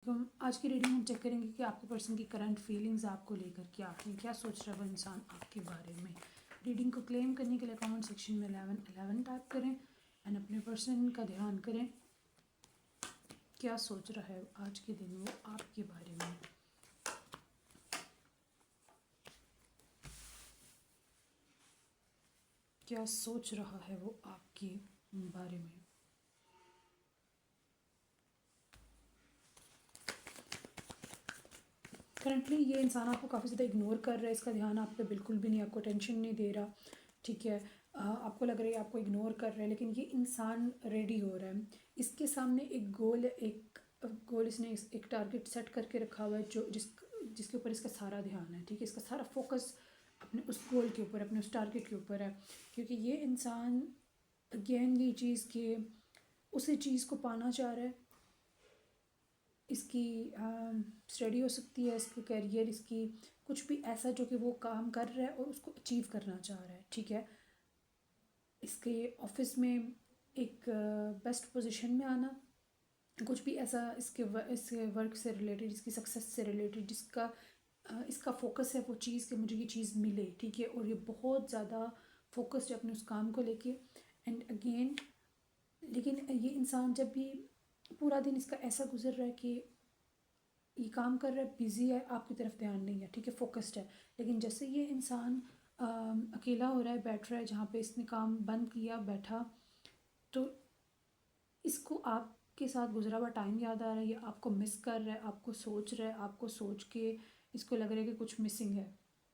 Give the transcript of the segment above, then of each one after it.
वालेकुम। आज की रीडिंग हम चेक करेंगे कि आपके पर्सन की करंट फीलिंग्स आपको लेकर क्या हैं, क्या सोच रहा है वो इंसान आपके बारे में। रीडिंग को क्लेम करने के लिए कमेंट सेक्शन में 11 टाइप करें एंड अपने पर्सन का ध्यान करें, क्या सोच रहा है आज के दिन वो आपके बारे में। क्या सोच रहा है वो आपके बारे में। करंटली ये इंसान आपको काफ़ी ज़्यादा इग्नोर कर रहा है, इसका ध्यान आप पे बिल्कुल भी नहीं, आपको टेंशन नहीं दे रहा। ठीक है, आपको लग रहा है आपको इग्नोर कर रहा है, लेकिन ये इंसान रेडी हो रहा है। इसके सामने एक गोल, इसने एक टारगेट सेट करके रखा हुआ है जो जिसके ऊपर इसका सारा ध्यान है। ठीक है, इसका सारा फोकस अपने उस गोल के ऊपर, अपने उस टारगेट के ऊपर है, क्योंकि ये इंसान अगेन ये चीज़ के उसी चीज़ को पाना चाह रहा है। इसकी स्टडी हो सकती है, इसकी करियर, इसकी कुछ भी ऐसा जो कि वो काम कर रहा है और उसको अचीव करना चाह रहा है। ठीक है, इसके ऑफिस में एक बेस्ट पोजीशन में आना, कुछ भी ऐसा इसके वर्क से रिलेटेड, इसकी सक्सेस से रिलेटेड जिसका इसका फोकस है वो चीज़ कि मुझे ये चीज़ मिले। ठीक है, और ये बहुत ज़्यादा फोकस्ड है अपने उस काम को लेके। एंड अगेन लेकिन ये इंसान जब भी पूरा दिन इसका ऐसा गुजर रहा है कि ये काम कर रहा है, बिज़ी है, आपकी तरफ ध्यान नहीं है। ठीक है, फोकस्ड है, लेकिन जैसे ये इंसान अकेला हो रहा है, बैठ रहा है जहाँ पे इसने काम बंद किया, बैठा, तो इसको आपके साथ गुजरा हुआ टाइम याद आ रहा है, ये आपको मिस कर रहा है, आपको सोच रहा है, आपको सोच के इसको लग रहा है कि कुछ मिसिंग है।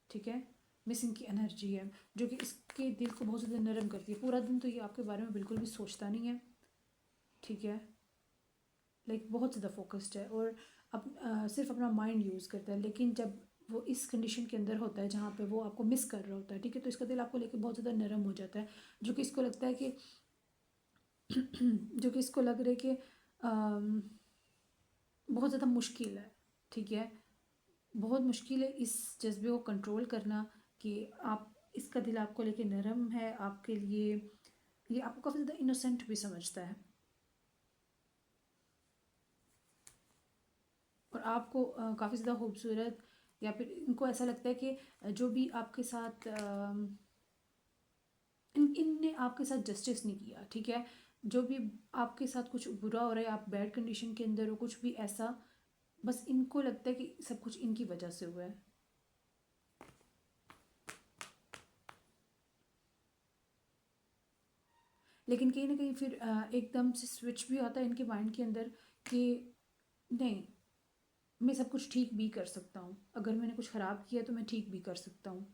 ठीक है, मिसिंग की एनर्जी है जो कि इसके दिल को बहुत ज़्यादा नरम करती है। पूरा दिन तो ये आपके बारे में बिल्कुल भी सोचता नहीं है। ठीक है, बहुत ज़्यादा फोकस्ड है और सिर्फ अपना माइंड यूज़ करता है। लेकिन जब वो इस कंडीशन के अंदर होता है जहाँ पे वो आपको मिस कर रहा होता है, ठीक है, तो इसका दिल आपको लेके बहुत ज़्यादा नरम हो जाता है, जो कि इसको लगता है कि जो कि इसको लग रहा है कि बहुत ज़्यादा मुश्किल है। ठीक है, बहुत मुश्किल है इस जज्बे को कंट्रोल करना कि आप, इसका दिल आपको लेके नरम है, आपके लिए ये आपको काफ़ी ज़्यादा इनोसेंट भी समझता है और आपको काफ़ी ज़्यादा खूबसूरत, या फिर इनको ऐसा लगता है कि जो भी आपके साथ इनने आपके साथ जस्टिस नहीं किया। ठीक है, जो भी आपके साथ कुछ बुरा हो रहा है, आप बैड कंडीशन के अंदर हो, कुछ भी ऐसा, बस इनको लगता है कि सब कुछ इनकी वजह से हुआ है। लेकिन कहीं ना कहीं फिर एकदम से स्विच भी आता है इनके माइंड के अंदर कि नहीं, मैं सब कुछ ठीक भी कर सकता हूँ, अगर मैंने कुछ ख़राब किया तो मैं ठीक भी कर सकता हूँ।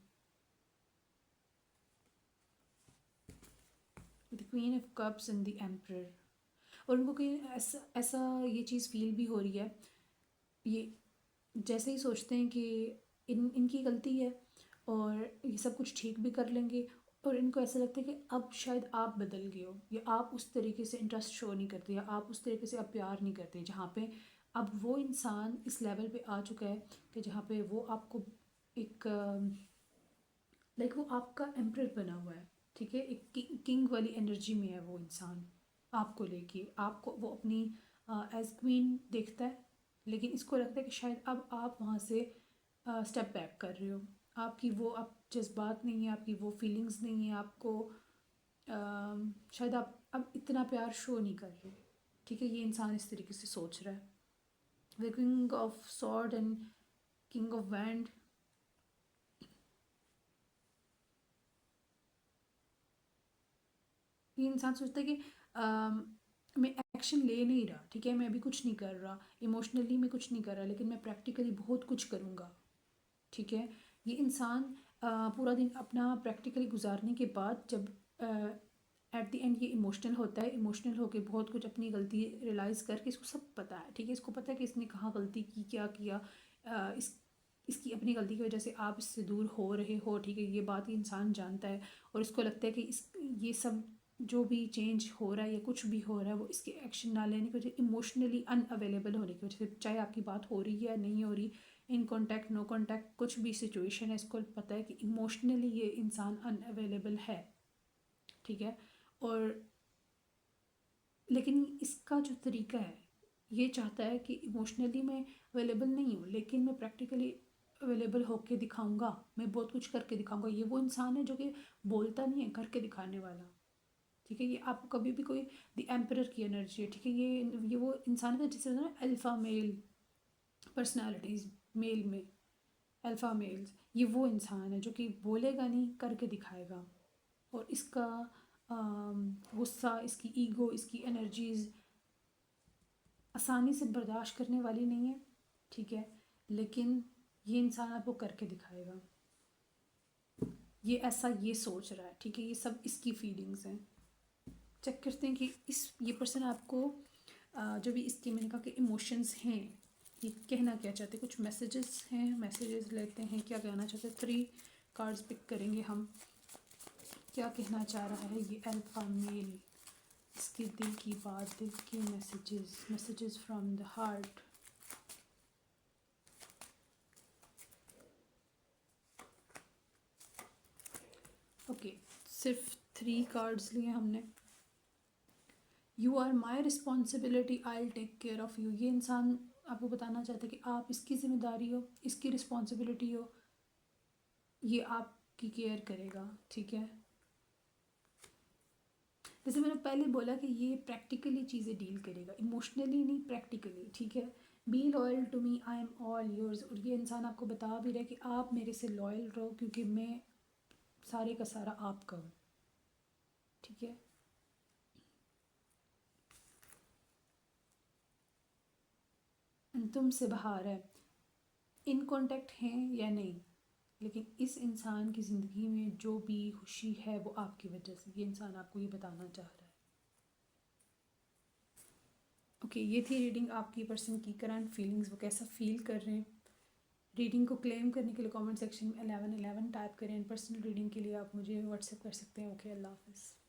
The queen of cups and the emperor, और उनको कहीं ऐसा ऐसा ये चीज़ फील भी हो रही है, ये जैसे ही सोचते हैं कि इनकी गलती है और ये सब कुछ ठीक भी कर लेंगे, और इनको ऐसा लगता है कि अब शायद आप बदल गए हो, या आप उस तरीके से इंटरेस्ट शो नहीं करते, या आप उस तरीके से अब प्यार नहीं करते, जहाँ पे अब वो इंसान इस लेवल पे आ चुका है कि जहाँ पे वो आपको एक वो आपका एम्परर बना हुआ है। ठीक है, एक किंग वाली एनर्जी में है वो इंसान आपको लेके, आपको वो अपनी एज क्वीन देखता है, लेकिन इसको लगता है कि शायद अब आप वहाँ से स्टेप बैक कर रहे हो, आपकी वो अब जज्बात नहीं है, आपकी वो फीलिंग्स नहीं है, आपको शायद आप अब इतना प्यार शो नहीं कर रहे। ठीक है, ये इंसान इस तरीके से सोच रहा है। The king of sword and king of wand, ये इंसान सोचता है कि मैं एक्शन ले नहीं रहा। ठीक है, मैं अभी कुछ नहीं कर रहा, इमोशनली मैं कुछ नहीं कर रहा, लेकिन मैं प्रैक्टिकली बहुत कुछ करूँगा। ठीक है, ये इंसान पूरा दिन अपना प्रैक्टिकली गुजारने के बाद जब एट द एंड ये इमोशनल होता है, इमोशनल होके बहुत कुछ अपनी गलती रियलाइज़ करके, इसको सब पता है। ठीक है, इसको पता है कि इसने कहाँ गलती की, क्या किया, इसकी अपनी गलती की वजह से आप इससे दूर हो रहे हो। ठीक है, ये बात ये इंसान जानता है और इसको लगता है कि ये सब जो भी चेंज हो रहा है या कुछ भी हो रहा है वो इसके एक्शन ना लेने की वजह, इमोशनली अनअवेलेबल होने की वजह से, चाहे आपकी बात हो रही है या नहीं हो रही, इन कांटेक्ट नो कांटेक्ट कुछ भी सिचुएशन है, इसको पता है कि इमोशनली ये इंसान अनअवेलेबल है। ठीक है, और लेकिन इसका जो तरीका है, ये चाहता है कि इमोशनली मैं अवेलेबल नहीं हूँ, लेकिन मैं प्रैक्टिकली अवेलेबल होके दिखाऊंगा, मैं बहुत कुछ करके दिखाऊंगा। ये वो इंसान है जो कि बोलता नहीं है, करके दिखाने वाला। ठीक है, ये आपको कभी भी कोई द एम्परर की एनर्जी है। ठीक है, ये वो इंसान है जिसे ना अल्फा मेल पर्सनालिटीज, मेल में अल्फा मेल्स, ये वो इंसान है जो कि बोलेगा नहीं, करके दिखाएगा। और इसका गुस्सा, इसकी ईगो, इसकी एनर्जीज आसानी से बर्दाश्त करने वाली नहीं है। ठीक है, लेकिन ये इंसान आपको करके दिखाएगा। ये ऐसा ये सोच रहा है। ठीक है, ये सब इसकी फीलिंग्स हैं। चेक करते हैं कि ये पर्सन आपको जो भी इसके मैंने कहा कि इमोशंस हैं, ये कहना क्या चाहते हैं। कुछ मैसेजेस हैं, मैसेजेस लेते हैं क्या कहना चाहते हैं। 3 कार्ड्स पिक करेंगे हम। क्या कहना चाह रहा है ये अल्फा मेल, इसके दिल की बात, दिल के messages from the heart. Okay, सिर्फ 3 कार्ड्स लिए हमने। You are my responsibility, I take care of you. ये इंसान आपको बताना चाहता है कि आप इसकी जिम्मेदारी हो, इसकी रिस्पॉन्सिबिलिटी हो, ये आपकी केयर करेगा। ठीक है, जैसे मैंने पहले बोला कि ये प्रैक्टिकली चीज़ें डील करेगा, इमोशनली नहीं, प्रैक्टिकली। ठीक है, be loyal to me, I am all yours. और ये इंसान आपको बता भी रहा है कि आप मेरे से लॉयल रहो, क्योंकि मैं सारे का सारा आपका हूँ। ठीक है, तुमसे बाहर है, इन कांटेक्ट हैं या नहीं, लेकिन इस इंसान की ज़िंदगी में जो भी खुशी है वो आपकी वजह से। ये इंसान आपको ये बताना चाह रहा है। ओके, ये थी रीडिंग आपकी पर्सन की करंट फीलिंग्स, वो कैसा फील कर रहे हैं। रीडिंग को क्लेम करने के लिए कमेंट सेक्शन में 1111 टाइप करें। पर्सनल रीडिंग के लिए आप मुझे व्हाट्सएप कर सकते हैं। ओके, अल्लाह हाफ़िज़।